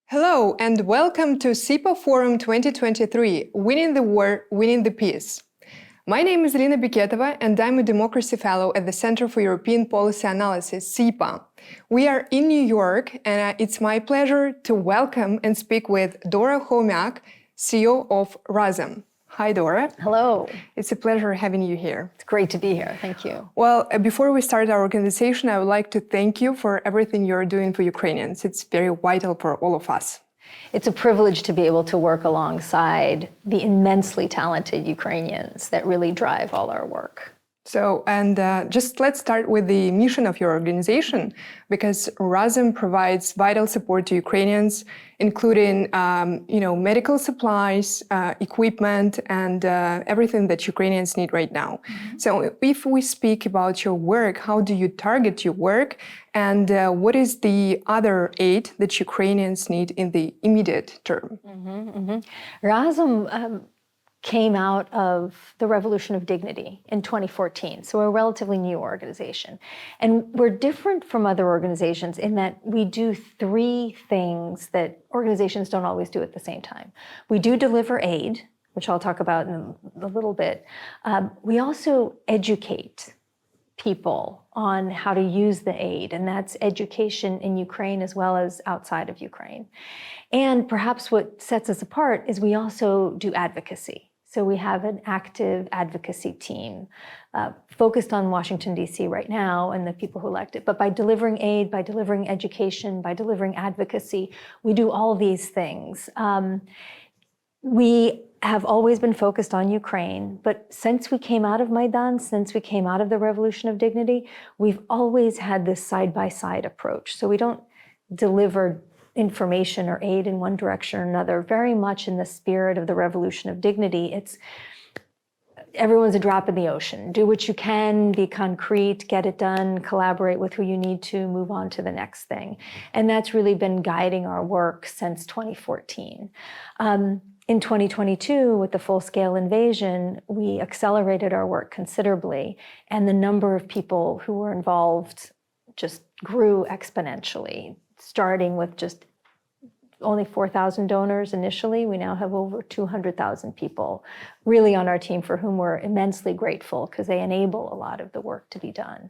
Hello and welcome to CEPA Forum 2023, Winning the War, Winning the Peace. My name is Elina Beketova and I'm a Democracy Fellow at the Center for European Policy Analysis, CEPA. We are in New York and it's my pleasure to welcome and speak with Dora Chomiak, CEO of Razom. Hi, Dora. Hello. It's a pleasure having you here. It's great to be here. Thank you. Well, before we start our conversation, I would like to thank you for everything you're doing for Ukrainians. It's very vital for all of us. It's a privilege to be able to work alongside the immensely talented Ukrainians that really drive all our work. So, just let's start with the mission of your organization, because Razom provides vital support to Ukrainians, including, medical supplies, equipment, and everything that Ukrainians need right now. Mm-hmm. So, if we speak about your work, how do you target your work, and what is the other aid that Ukrainians need in the immediate term? Razom came out of the Revolution of Dignity in 2014. So we're a relatively new organization. And we're different from other organizations in that we do three things that organizations don't always do at the same time. We do deliver aid, which I'll talk about in a little bit. We also educate people on how to use the aid, and that's education in Ukraine as well as outside of Ukraine. And perhaps what sets us apart is we also do advocacy. So we have an active advocacy team focused on Washington, D.C. right now and the people who elect it. But by delivering aid, by delivering education, by delivering advocacy, we do all these things. We have always been focused on Ukraine, but since we came out of Maidan, since we came out of the Revolution of Dignity, we've always had this side-by-side approach. So we don't deliver information or aid in one direction or another, very much in the spirit of the Revolution of Dignity. It's everyone's a drop in the ocean. Do what you can, be concrete, get it done, collaborate with who you need to, move on to the next thing. And that's really been guiding our work since 2014. In 2022, with the full-scale invasion, we accelerated our work considerably, and the number of people who were involved just grew exponentially. Starting with just only 4,000 donors initially, we now have over 200,000 people really on our team for whom we're immensely grateful because they enable a lot of the work to be done.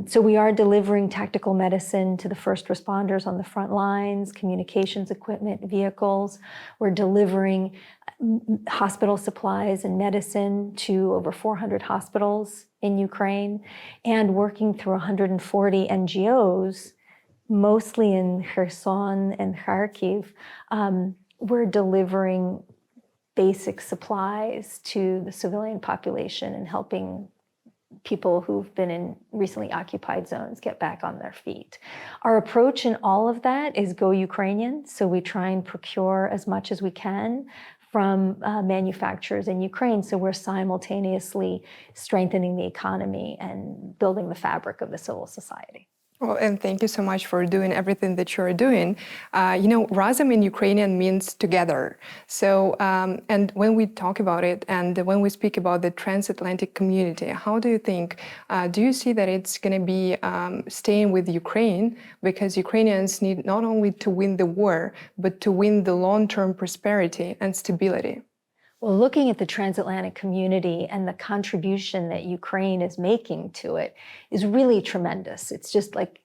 So we are delivering tactical medicine to the first responders on the front lines, communications equipment, vehicles. We're delivering hospital supplies and medicine to over 400 hospitals in Ukraine and working through 140 NGOs mostly in Kherson and Kharkiv. We're delivering basic supplies to the civilian population and helping people who've been in recently occupied zones get back on their feet. Our approach in all of that is go Ukrainian. So we try and procure as much as we can from manufacturers in Ukraine. So we're simultaneously strengthening the economy and building the fabric of the civil society. Well, and thank you so much for doing everything that you're doing. Razom in Ukrainian means together. So, and when we talk about it and when we speak about the transatlantic community, how do you think, do you see that it's going to be staying with Ukraine because Ukrainians need not only to win the war, but to win the long-term prosperity and stability? Well, looking at the transatlantic community and the contribution that Ukraine is making to it is really tremendous. It's just like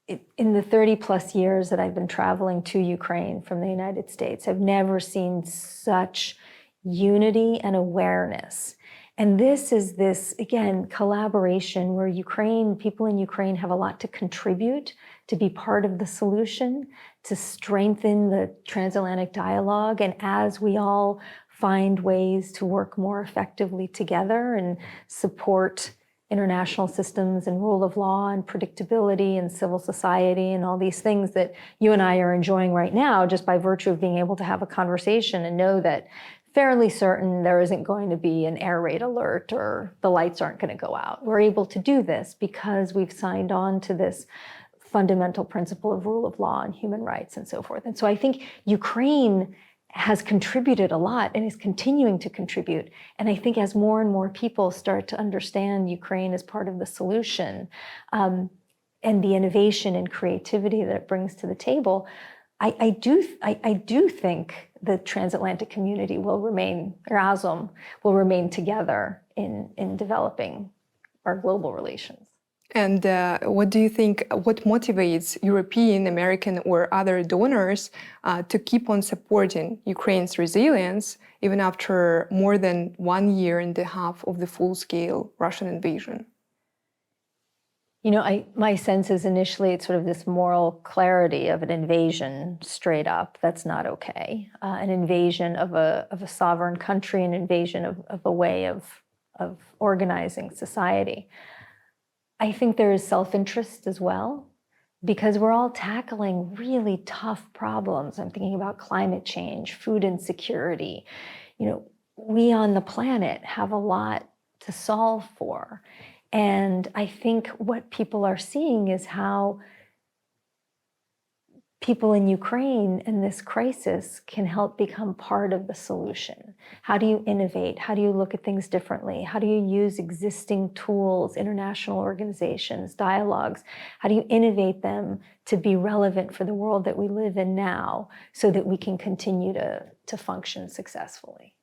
in the 30 plus years that I've been traveling to Ukraine from the United States, I've never seen such unity and awareness. And this is again, collaboration where people in Ukraine have a lot to contribute, to be part of the solution, to strengthen the transatlantic dialogue. And as we all find ways to work more effectively together and support international systems and rule of law and predictability and civil society and all these things that you and I are enjoying right now just by virtue of being able to have a conversation and know that fairly certain there isn't going to be an air raid alert or the lights aren't going to go out. We're able to do this because we've signed on to this fundamental principle of rule of law and human rights and so forth. And so I think Ukraine has contributed a lot and is continuing to contribute. And I think as more and more people start to understand Ukraine as part of the solution and the innovation and creativity that it brings to the table, I do think the transatlantic community will remain, Razom will remain together in developing our global relations. And what do you think, what motivates European, American, or other donors to keep on supporting Ukraine's resilience even after more than 1.5 years of the full-scale Russian invasion? You know, my sense is initially it's sort of this moral clarity of an invasion straight up. That's not okay. An invasion of a sovereign country, an invasion of a way of organizing society. I think there is self-interest as well, because we're all tackling really tough problems. I'm thinking about climate change, food insecurity. You know, we on the planet have a lot to solve for. And I think what people are seeing is how people in Ukraine in this crisis can help become part of the solution. How do you innovate? How do you look at things differently? How do you use existing tools, international organizations, dialogues? How do you innovate them to be relevant for the world that we live in now so that we can continue to function successfully?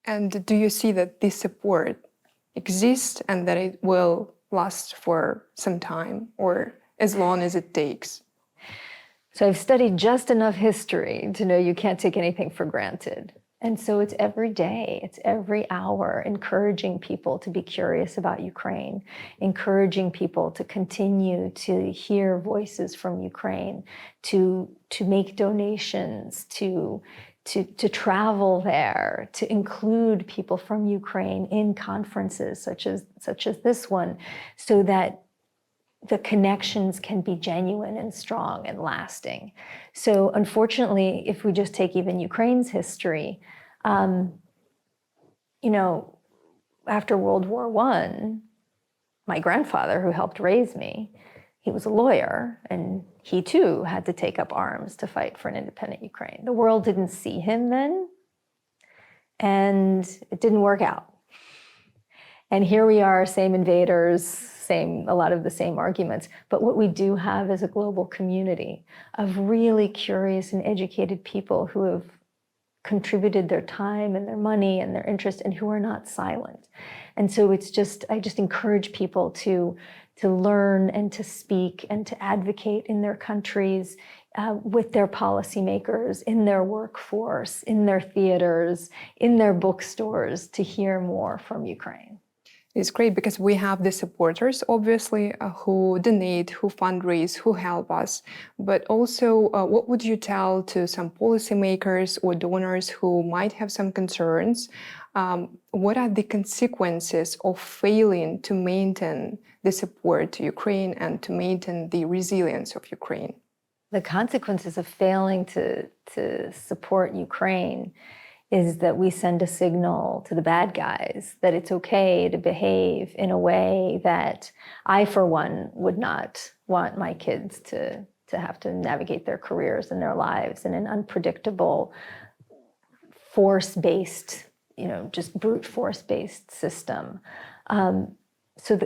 And do you see that this support exists and that it will last for some time or as long as it takes? So I've studied just enough history to know you can't take anything for granted. And so it's every day, it's every hour, encouraging people to be curious about Ukraine, encouraging people to continue to hear voices from Ukraine, to make donations, to travel there, to include people from Ukraine in conferences such as this one, so that the connections can be genuine and strong and lasting. So unfortunately, if we just take even Ukraine's history, you know, after World War I, my grandfather, who helped raise me, he was a lawyer, and he too had to take up arms to fight for an independent Ukraine. The world didn't see him then, and it didn't work out. And here we are, same invaders, a lot of the same arguments. But what we do have is a global community of really curious and educated people who have contributed their time and their money and their interest and who are not silent. And so I just encourage people to learn and to speak and to advocate in their countries with their policymakers, in their workforce, in their theaters, in their bookstores to hear more from Ukraine. It's great because we have the supporters, obviously, who donate, who fundraise, who help us. But also, what would you tell to some policymakers or donors who might have some concerns? What are the consequences of failing to maintain the support to Ukraine and to maintain the resilience of Ukraine? The consequences of failing to support Ukraine is that we send a signal to the bad guys that it's okay to behave in a way that I, for one, would not want my kids to have to navigate their careers and their lives in an unpredictable, force-based, you know, just brute force-based system. So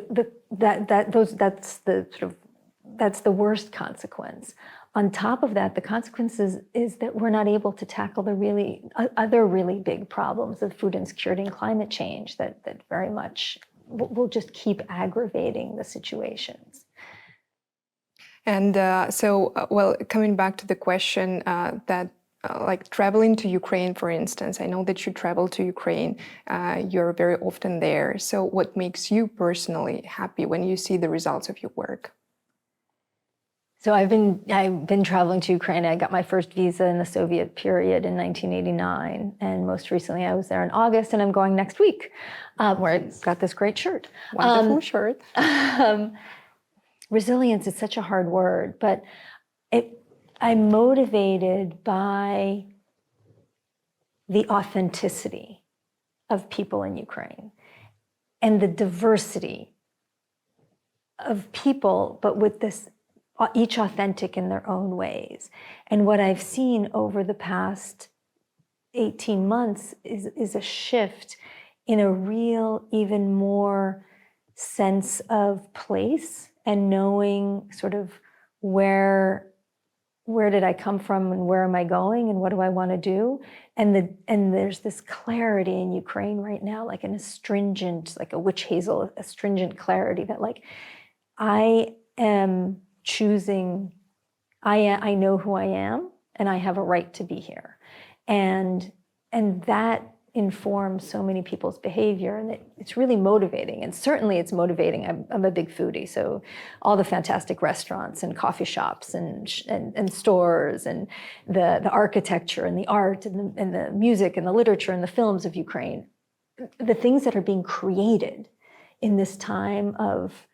that's the worst consequence. On top of that, the consequences is that we're not able to tackle the other really big problems of food insecurity and climate change that very much will just keep aggravating the situations. And well, coming back to the question that like traveling to Ukraine, for instance, I know that you travel to Ukraine, you're very often there. So what makes you personally happy when you see the results of your work? So I've been traveling to Ukraine. I got my first visa in the Soviet period in 1989, and most recently I was there in August, and I'm going next week, where I got this great shirt. Wonderful shirt. Resilience is such a hard word, but I'm motivated by the authenticity of people in Ukraine and the diversity of people, but with this each authentic in their own ways. And what I've seen over the past 18 months is a shift in a real, even more sense of place and knowing sort of where where did I come from and where am I going and what do I want to do? And there's this clarity in Ukraine right now, like an astringent, like a witch hazel, astringent clarity that like, I am choosing, I know who I am and I have a right to be here. And that informs so many people's behavior, and it's really motivating. And certainly it's motivating. I'm a big foodie, so all the fantastic restaurants and coffee shops and stores and the architecture and the art and the music and the literature and the films of Ukraine, the things that are being created in this time of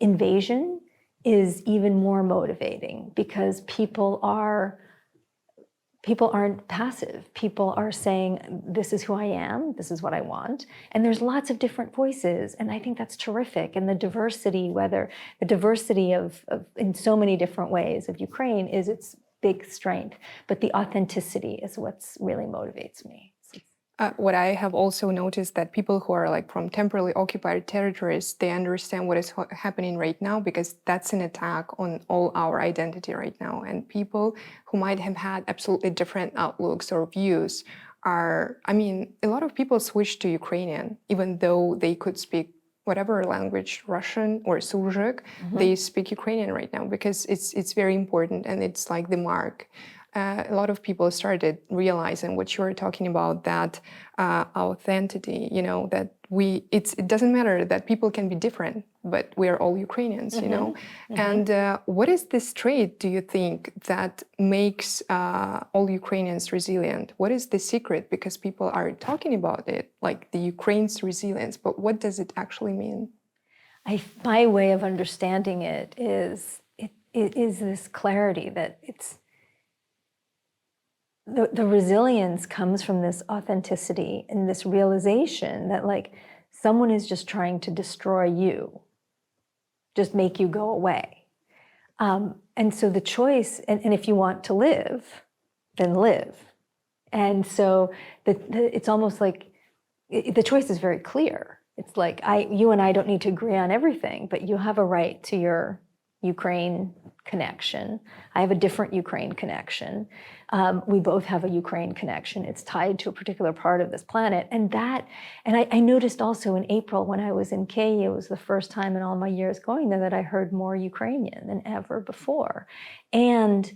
invasion is even more motivating, because people aren't passive. People are saying, this is who I am, this is what I want. And there's lots of different voices. And I think that's terrific. And the diversity, of in so many different ways of Ukraine is its big strength. But the authenticity is what's really motivates me. What I have also noticed that people who are like from temporarily occupied territories, they understand what is happening right now, because that's an attack on all our identity right now. And people who might have had absolutely different outlooks or views are, I mean, a lot of people switch to Ukrainian, even though they could speak whatever language, Russian or Surzhyk, they speak Ukrainian right now because it's very important, and it's like the mark. A lot of people started realizing what you're talking about, that authenticity, you know, that it doesn't matter that people can be different, but we are all Ukrainians, you know. And what is this trait, do you think, that makes all Ukrainians resilient? What is the secret? Because people are talking about it, like the Ukraine's resilience, but what does it actually mean? My way of understanding it is this clarity that it's, the resilience comes from this authenticity and this realization that like someone is just trying to destroy you, just make you go away. And so the choice, and if you want to live, then live. And so it's almost like the choice is very clear. It's like you and I don't need to agree on everything, but you have a right to your Ukraine connection. I have a different Ukraine connection. We both have a Ukraine connection. It's tied to a particular part of this planet. And I noticed also in April when I was in Kyiv, it was the first time in all my years going there that I heard more Ukrainian than ever before. And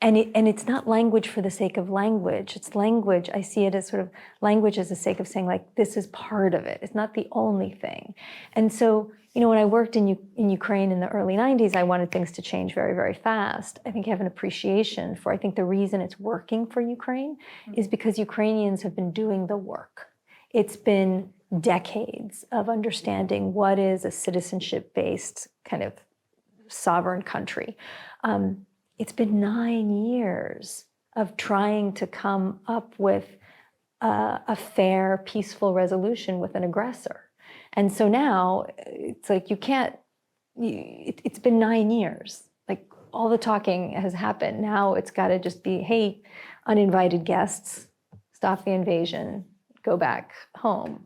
it's not language for the sake of language. It's language, I see it as sort of language as the sake of saying like, this is part of it. It's not the only thing. And so, you know, when I worked in Ukraine in the early 90s, I wanted things to change very, very fast. I think I have an appreciation for, I think the reason it's working for Ukraine is because Ukrainians have been doing the work. It's been decades of understanding what is a citizenship-based kind of sovereign country. It's been 9 years of trying to come up with a fair, peaceful resolution with an aggressor. And so now it's like it's been 9 years. Like all the talking has happened. Now it's got to just be, hey, uninvited guests, stop the invasion, go back home.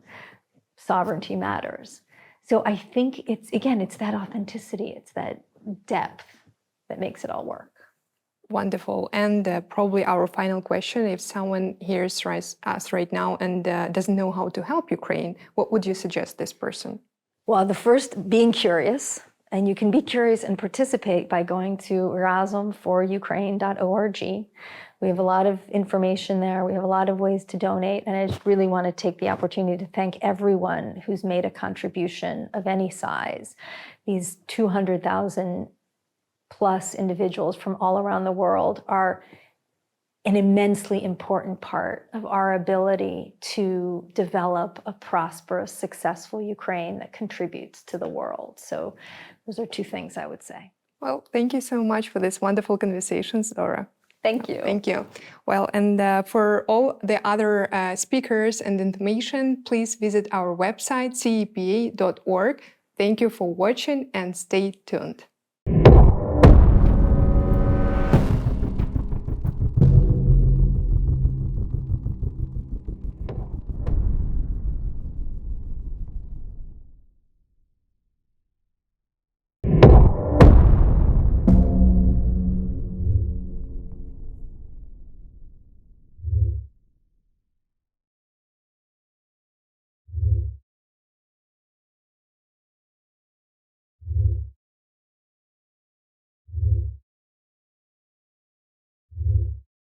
Sovereignty matters. So I think it's that authenticity, it's that depth that makes it all work. Wonderful. And probably our final question, if someone hears us right now and doesn't know how to help Ukraine, what would you suggest this person? Well, the first, being curious. And you can be curious and participate by going to razomforukraine.org. We have a lot of information there. We have a lot of ways to donate. And I just really want to take the opportunity to thank everyone who's made a contribution of any size. These 200,000 plus individuals from all around the world are an immensely important part of our ability to develop a prosperous, successful Ukraine that contributes to the world. So those are two things I would say. Well, thank you so much for this wonderful conversations, Dora. Thank you. Thank you. Well, and for all the other speakers and information, please visit our website, cepa.org. Thank you for watching and stay tuned.